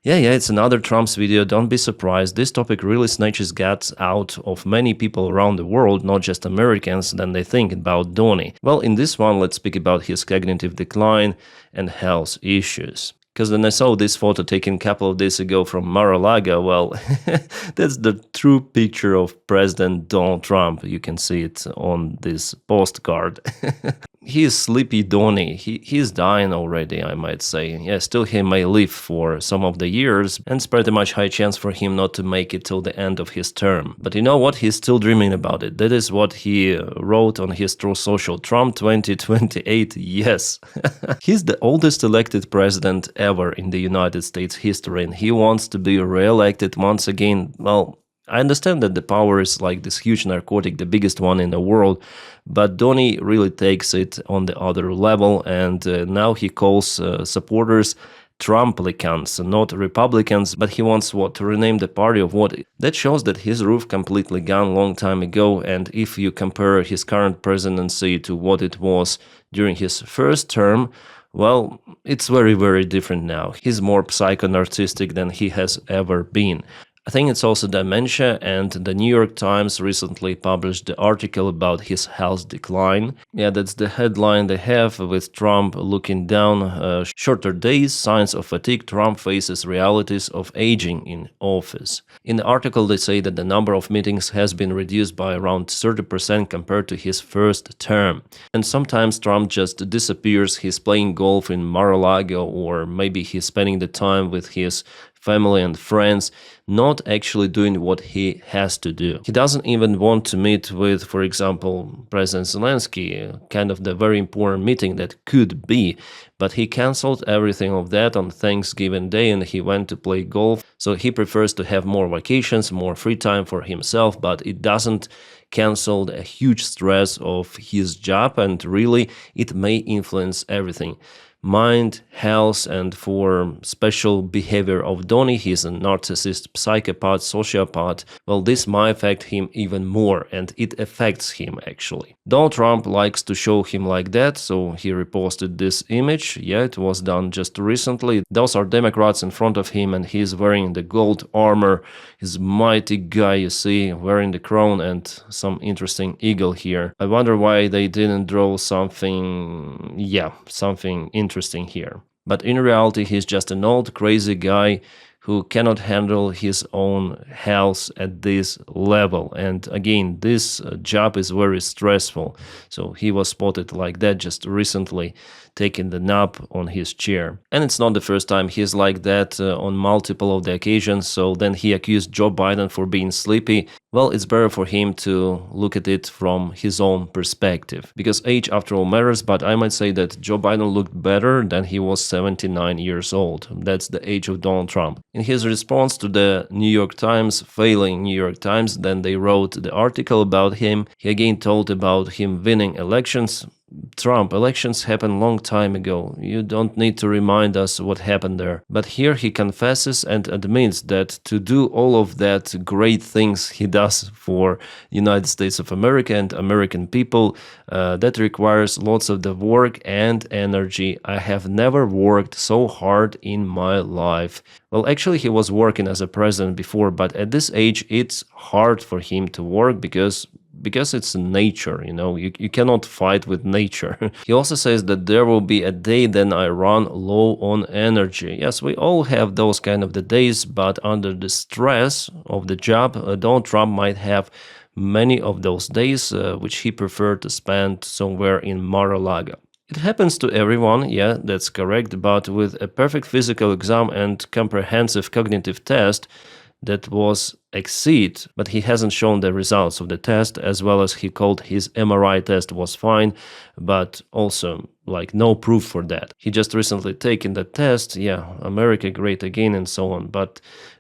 Yeah, it's another Trump's video. Don't be surprised. This topic really snatches guts out of many people around the world, not just Americans, than they think about Donny. Well, in this one, let's speak about his cognitive decline and health issues. Because then I saw this photo taken a couple of days ago from Mar-a-Lago. Well, that's the true picture of President Donald Trump. You can see it on this postcard. He is sleepy Donny. He's dying already, I might say. Yeah, still he may live for some of the years, and it's pretty much high chance for him not to make it till the end of his term. But you know what? He's still dreaming about it. That is what he wrote on his True Social. Trump 2028, yes. He's the oldest elected president ever in the United States history, and he wants to be re-elected once again. Well, I understand that the power is like this huge narcotic, the biggest one in the world, but Donny really takes it on the other level, and now he calls supporters Trumplicans, not Republicans, but he wants to rename the party of what? That shows that his roof completely gone long time ago, and if you compare his current presidency to what it was during his first term, well, it's very, very different now. He's more psycho-narcissistic than he has ever been. I think it's also dementia, and the New York Times recently published the article about his health decline. Yeah, that's the headline they have, with Trump looking down. Shorter days, signs of fatigue, Trump faces realities of aging in office. In the article they say that the number of meetings has been reduced by around 30% compared to his first term. And sometimes Trump just disappears. He's playing golf in Mar-a-Lago, or maybe he's spending the time with his family and friends, not actually doing what he has to do. He doesn't even want to meet with, for example, President Zelensky, kind of the very important meeting that could be, but he cancelled everything of that on Thanksgiving Day and he went to play golf. So he prefers to have more vacations, more free time for himself, but it doesn't cancel a huge stress of his job, and really it may influence everything. Mind, health, and for special behavior of Donny, he's a narcissist, psychopath, sociopath. Well, this might affect him even more, and it affects him actually. Donald Trump likes to show him like that, so he reposted this image. Yeah, it was done just recently. Those are Democrats in front of him, and he's wearing the gold armor. He's a mighty guy, you see, wearing the crown and some interesting eagle here. I wonder why they didn't draw something, something interesting here. But in reality, he's just an old crazy guy who cannot handle his own health at this level. And again, this job is very stressful. So he was spotted like that just recently, taking the nap on his chair. And it's not the first time he's like that on multiple of the occasions. So then he accused Joe Biden for being sleepy. Well, it's better for him to look at it from his own perspective, because age after all matters, but I might say that Joe Biden looked better than he was 79 years old. That's the age of Donald Trump. In his response to the New York Times, failing New York Times, then they wrote the article about him. He again told about him winning elections. Trump, elections happened long time ago. You don't need to remind us what happened there. But here he confesses and admits that to do all of that great things he does for United States of America and American people, that requires lots of the work and energy. I have never worked so hard in my life. Well, actually, he was working as a president before, but at this age, it's hard for him to work because it's nature, you cannot fight with nature. He also says that there will be a day then I run low on energy. Yes, we all have those kind of the days, but under the stress of the job, Donald Trump might have many of those days, which he preferred to spend somewhere in Mar-a-Lago. It happens to everyone, yeah, that's correct, but with a perfect physical exam and comprehensive cognitive test, that was exceed, but he hasn't shown the results of the test, as well as he called his MRI test was fine, but also like no proof for that. He just recently taken the test, yeah, America great again and so on, but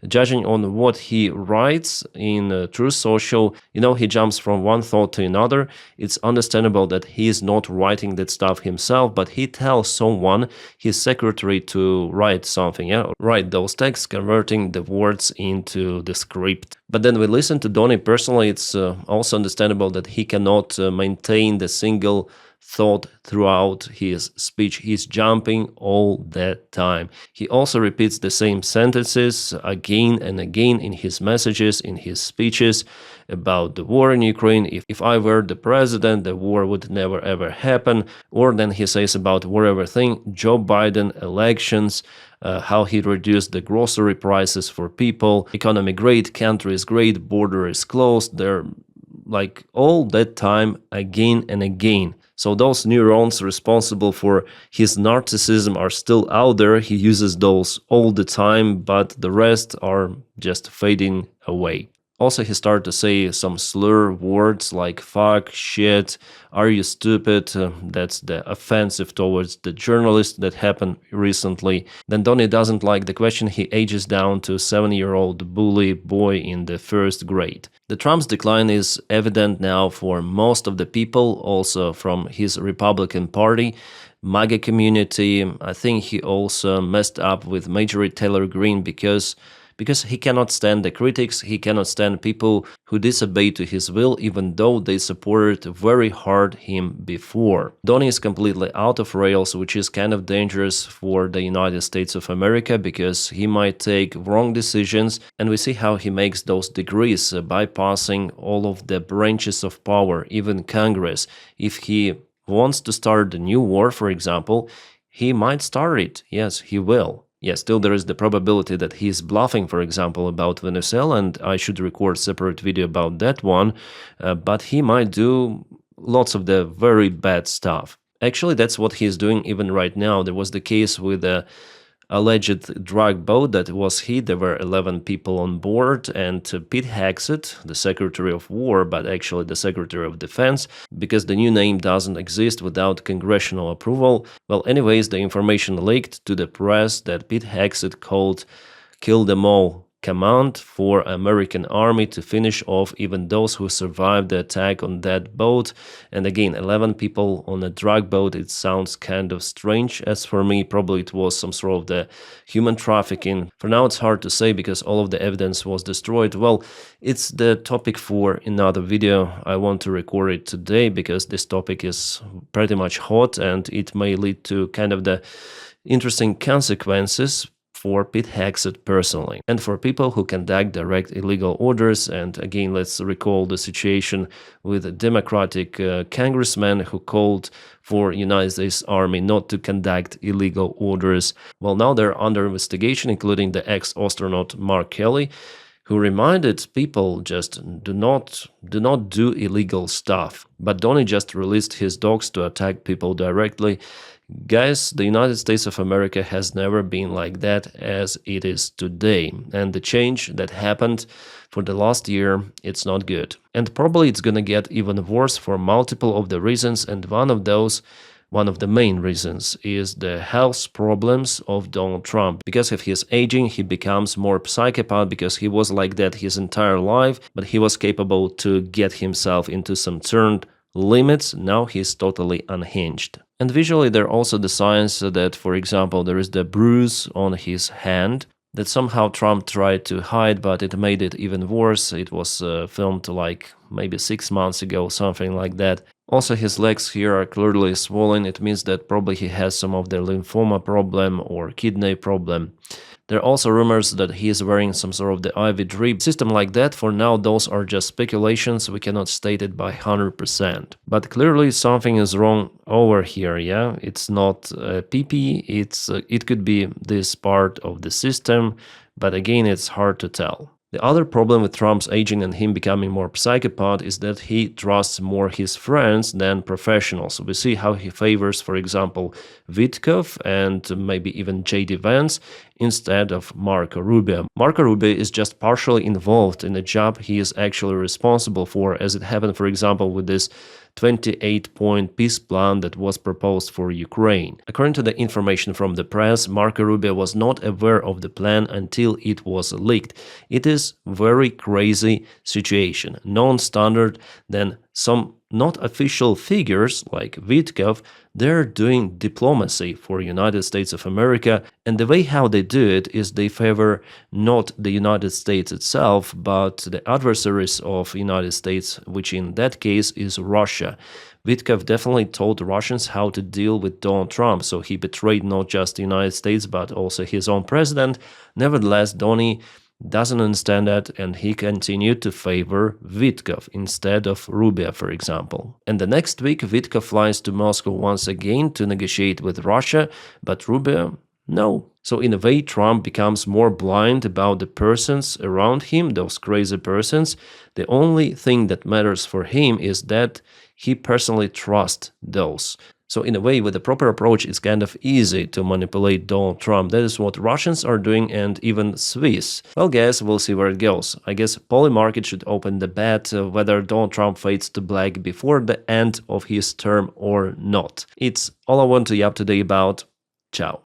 judging on what he writes in True Social, he jumps from one thought to another. It's understandable that he is not writing that stuff himself, but he tells someone, his secretary, to write something, write those texts, converting the words into the script. But then we listen to Donny personally, it's also understandable that he cannot maintain the single thought throughout his speech. He's jumping all the time. He also repeats the same sentences again and again in his messages, in his speeches about the war in Ukraine. If I were the president, the war would never ever happen. Or then he says about whatever thing, Joe Biden, elections, how he reduced the grocery prices for people, economy great, country is great, border is closed. They're like all that time again and again. So those neurons responsible for his narcissism are still out there. He uses those all the time, but the rest are just fading away. Also, he started to say some slur words like fuck, shit, are you stupid? That's the offensive towards the journalist that happened recently. Then Donny doesn't like the question. He ages down to a 7-year-old bully boy in the first grade. The Trump's decline is evident now for most of the people, also from his Republican Party. MAGA community. I think he also messed up with Major Taylor Greene because he cannot stand the critics, he cannot stand people who disobey to his will, even though they supported very hard him before. Donny is completely out of rails, which is kind of dangerous for the United States of America, because he might take wrong decisions, and we see how he makes those degrees, bypassing all of the branches of power, even Congress. If he wants to start a new war, for example, he might start it. Yes, he will. Yes, still there is the probability that he's bluffing, for example, about Venezuela, and I should record a separate video about that one, but he might do lots of the very bad stuff. Actually, that's what he's doing even right now. There was the case with a alleged drug boat that was hit. There were 11 people on board, and Pete Hegseth, the Secretary of War, but actually the Secretary of Defense, because the new name doesn't exist without congressional approval. Well, anyways, the information leaked to the press that Pete Hegseth called "Kill Them All" command for American army to finish off even those who survived the attack on that boat. And again, 11 people on a drug boat, it sounds kind of strange. As for me, probably it was some sort of the human trafficking. For now, it's hard to say because all of the evidence was destroyed. Well, it's the topic for another video. I want to record it today because this topic is pretty much hot and it may lead to kind of the interesting consequences for Pete Hegseth personally, and for people who conduct direct illegal orders. And again, let's recall the situation with a Democratic congressman who called for United States Army not to conduct illegal orders. Well, now they're under investigation, including the ex-astronaut Mark Kelly, who reminded people just do not do illegal stuff. But Donny just released his dogs to attack people directly. Guys, the United States of America has never been like that as it is today. And the change that happened for the last year, it's not good. And probably it's gonna get even worse for multiple of the reasons, and one of the main reasons is the health problems of Donald Trump. Because of his aging, he becomes more psychopath, because he was like that his entire life, but he was capable to get himself into some turned limits. Now he's totally unhinged. And visually, there are also the signs that, for example, there is the bruise on his hand that somehow Trump tried to hide, but it made it even worse. It was filmed like maybe 6 months ago, something like that. Also, his legs here are clearly swollen. It means that probably he has some of the lymphoma problem or kidney problem. There are also rumors that he is wearing some sort of the IV drip system like that. For now, those are just speculations. We cannot state it by 100%. But clearly something is wrong over here, yeah? It's not PP, it could be this part of the system, but again, it's hard to tell. The other problem with Trump's aging and him becoming more psychopath is that he trusts more his friends than professionals. We see how he favors, for example, Witkoff and maybe even J.D. Vance instead of Marco Rubio. Marco Rubio is just partially involved in a job he is actually responsible for, as it happened, for example, with this 28-point peace plan that was proposed for Ukraine. According to the information from the press, Marco Rubio was not aware of the plan until it was leaked. It is very crazy situation, non-standard than some not official figures like Vitkov. They're doing diplomacy for United States of America, and the way how they do it is they favor not the United States itself, but the adversaries of United States, which in that case is Russia. Vitkov definitely told the Russians how to deal with Donald Trump, so he betrayed not just the United States but also his own president. Nevertheless, Donny doesn't understand that, and he continued to favor Vitkov instead of Rubio, for example. And the next week, Vitkov flies to Moscow once again to negotiate with Russia, but Rubio, no. So in a way, Trump becomes more blind about the persons around him, those crazy persons. The only thing that matters for him is that he personally trusts those. So in a way, with a proper approach, it's kind of easy to manipulate Donald Trump. That is what Russians are doing, and even Swiss. Well, guys, we'll see where it goes. I guess Polymarket should open the bet whether Donald Trump fades to black before the end of his term or not. It's all I want to be up to date about. Ciao.